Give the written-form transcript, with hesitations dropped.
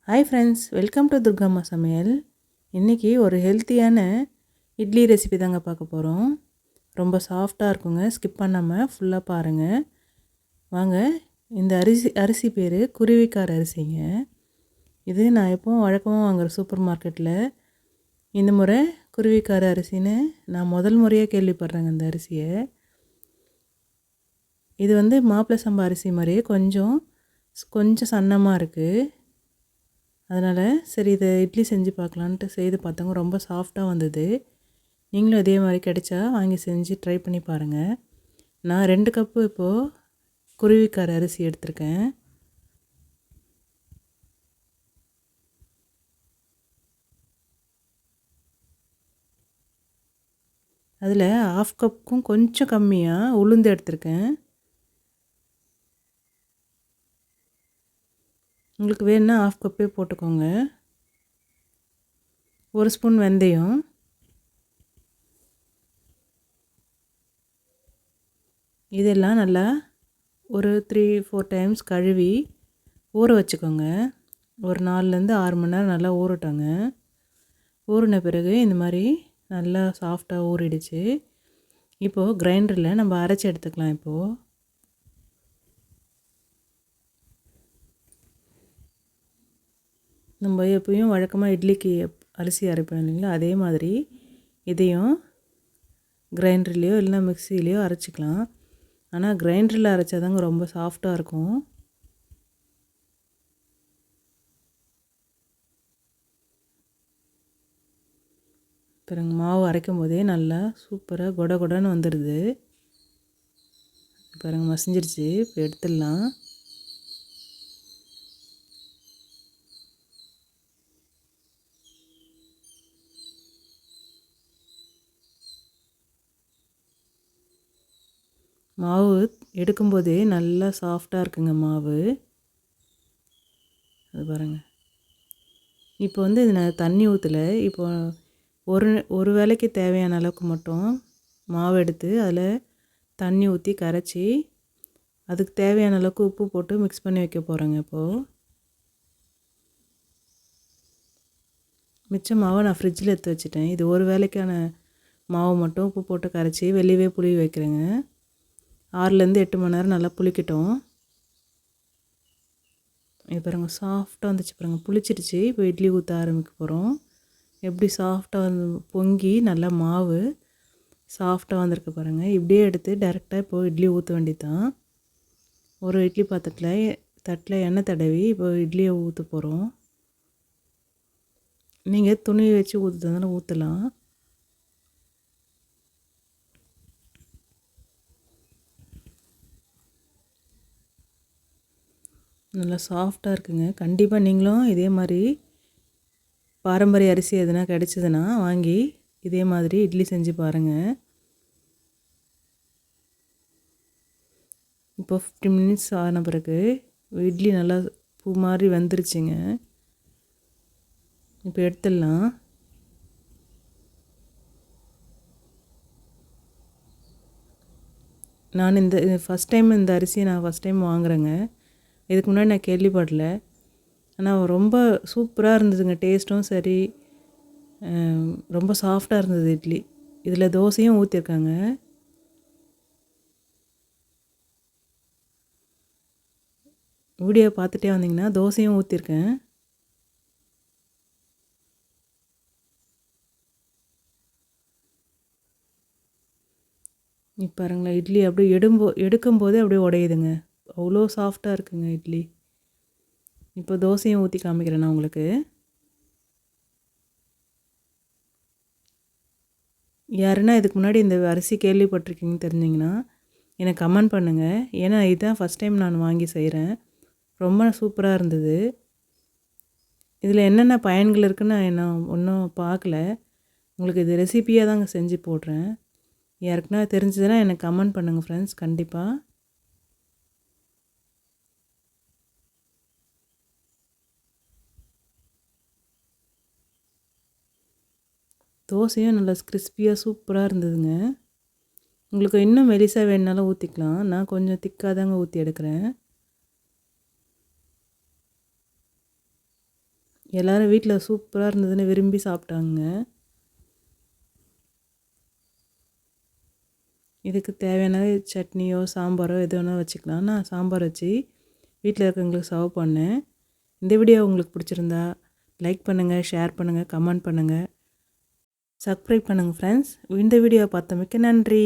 Hi friends, welcome to Durgamma சமையல். இன்றைக்கி ஒரு ஹெல்த்தியான இட்லி ரெசிபி தாங்க பார்க்க போகிறோம். ரொம்ப சாஃப்டாக இருக்குங்க. ஸ்கிப் பண்ணாமல் ஃபுல்லாக பாருங்கள். வாங்க, இந்த அரிசி பேர் குருவிக்கார அரிசிங்க. இது நான் எப்போவும் வழக்கமாக வாங்குகிற சூப்பர் மார்க்கெட்டில். இந்த முறை குருவிக்கார அரிசின்னு நான் முதல் முறையாக கேள்விப்படுறேங்க இந்த அரிசியை. இது மாப்பிள்ளை சம்பா அரிசி மாதிரியே கொஞ்சம் சன்னமாக இருக்குது. அதனால் சரி இதை இட்லி செஞ்சு பார்க்கலான்ட்டு செய்து பார்த்தவங்க ரொம்ப சாஃப்டாக வந்தது. நீங்களும் இதே மாதிரி கிடைச்சா வாங்கி செஞ்சு ட்ரை பண்ணி பாருங்கள். நான் 2 கப்பு இப்போது குருவிக்கார அரிசி எடுத்திருக்கேன். அதில் 1/2 கப்புக்கும் கொஞ்சம் கம்மியாக உளுந்து எடுத்திருக்கேன். உங்களுக்கு வேணுன்னா 1/2 கப்பே போட்டுக்கோங்க. 1 ஸ்பூன் வெந்தயம், இதெல்லாம் நல்லா ஒரு 3-4 டைம்ஸ் கழுவி ஊற வச்சுக்கோங்க. ஒரு 4லேருந்து 6 மணி நேரம் நல்லா ஊறட்டோங்க. ஊறின பிறகு இந்த மாதிரி நல்லா சாஃப்டாக ஊறிடுச்சு. இப்போது கிரைண்டரில் நம்ம அரைச்சி எடுத்துக்கலாம். இப்போது நம்ம எப்பயும் வழக்கமாக இட்லிக்கு அரிசி அரைப்போம் இல்லைங்களா, அதே மாதிரி இதையும் கிரைண்டர்லேயோ இல்லைனா மிக்சிலேயோ அரைச்சிக்கலாம். ஆனால் கிரைண்டரில் அரைச்சாதாங்க ரொம்ப சாஃப்டாக இருக்கும். பிறகு மாவு அரைக்கும் போதே நல்லா சூப்பராக கொடன்னு வந்துடுது. பிறகு மசிஞ்சிருச்சு. இப்போ எடுத்துடலாம். மாவு எடுக்கும்போதே நல்லா சாஃப்டாக இருக்குங்க மாவு. அது பாருங்கள். இப்போ இது நான் தண்ணி ஊற்றலை. இப்போ ஒரு வேளைக்கு தேவையான அளவுக்கு மட்டும் மாவு எடுத்து அதில் தண்ணி ஊற்றி கரைச்சி அதுக்கு தேவையான அளவுக்கு உப்பு போட்டு மிக்ஸ் பண்ணி வைக்க போகிறேங்க. இப்போது மிச்ச மாவை நான் ஃப்ரிட்ஜில் எடுத்து வச்சுட்டேன். இது ஒரு வேளைக்கான மாவு மட்டும் உப்பு போட்டு கரைச்சி வெளியவே புளிய வைக்கிறேங்க. 6லேருந்து 8 மணி நேரம் நல்லா புளிக்கட்டும். இது பாருங்கள், சாஃப்டாக வந்துச்சு பாருங்கள், புளிச்சிருச்சு. இப்போ இட்லி ஊற்ற ஆரம்பிக்க போகிறோம். எப்படி சாஃப்டாக பொங்கி நல்லா மாவு சாஃப்டாக வந்திருக்கு பாருங்கள். இப்படியே எடுத்து டேரெக்டாக இப்போது இட்லி ஊற்ற வேண்டியதான். ஒரு இட்லி தட்டில் எண்ணெய் தடவி இப்போ இட்லியை ஊற்ற போகிறோம். நீங்கள் துணி வச்சு ஊற்றுறதுனால ஊற்றலாம். நல்லா சாஃப்டாக இருக்குங்க. கண்டிப்பாக நீங்களும் இதே மாதிரி பாரம்பரிய அரிசி எதுனா கிடச்சிதுன்னா வாங்கி இதே மாதிரி இட்லி செஞ்சு பாருங்கள். இப்போ 15 மினிட்ஸ் ஆன பிறகு இட்லி நல்லா பூ மாதிரி வந்துருச்சுங்க. இப்போ எடுத்துடலாம். நான் ஃபஸ்ட் டைம் இந்த அரிசியை நான் ஃபஸ்ட் டைம் வாங்குகிறேங்க. இதுக்கு முன்னாடி நான் கேள்விப்படல. ஆனால் ரொம்ப சூப்பராக இருந்ததுங்க. டேஸ்ட்டும் சரி, ரொம்ப சாஃப்டாக இருந்தது இட்லி. இதில் தோசையும் ஊற்றிருக்காங்க. வீடியோ பார்த்துட்டே வந்தீங்கன்னா தோசையும் ஊற்றிருக்கேன். இப்போ பாருங்களேன், இட்லி அப்படியே எடுக்கும்போதே அப்படியே உடையுதுங்க. அவ்வளோ சாஃப்டாக இருக்குங்க இட்லி. இப்போ தோசையும் ஊற்றி காமிக்கிறேன் நான் உங்களுக்கு. யாருன்னா இதுக்கு முன்னாடி இந்த அரிசி கேள்விப்பட்டிருக்கீங்கன்னு தெரிஞ்சிங்கன்னா எனக்கு கமெண்ட் பண்ணுங்கள். ஏன்னா இதுதான் ஃபஸ்ட் டைம் நான் வாங்கி செய்கிறேன். ரொம்ப சூப்பராக இருந்தது. இதில் என்னென்ன பயன்கள் இருக்குதுன்னு நான் ஒன்றும் பார்க்கல. உங்களுக்கு இது ரெசிப்பியாக தாங்க செஞ்சு போடுறேன். யாருக்குன்னா தெரிஞ்சதுன்னா எனக்கு கமெண்ட் பண்ணுங்கள் ஃப்ரெண்ட்ஸ், கண்டிப்பாக. தோசையும் நல்லா கிறிஸ்பியாக சூப்பராக இருந்ததுங்க. உங்களுக்கு இன்னும் மெலிசாக வேணுனாலும் ஊற்றிக்கலாம். நான் கொஞ்சம் திக்காக தாங்க ஊற்றி எடுக்கிறேன். எல்லோரும் வீட்டில் சூப்பராக இருந்ததுன்னு விரும்பி சாப்பிட்டாங்க. இதுக்கு தேவையான சட்னியோ சாம்பாரோ எது வேணால் வச்சுக்கலாம். நான் சாம்பார் வச்சு வீட்டில் இருக்கிறவங்களுக்கு சர்வ் பண்ணேன். இந்த வீடியோ உங்களுக்கு பிடிச்சிருந்தா லைக் பண்ணுங்கள், ஷேர் பண்ணுங்கள், கமெண்ட் பண்ணுங்கள், சப்ஸ்கிரைப் பண்ணுங்கள் ஃப்ரெண்ட்ஸ். இந்த வீடியோவை பார்த்தமைக்கு நன்றி.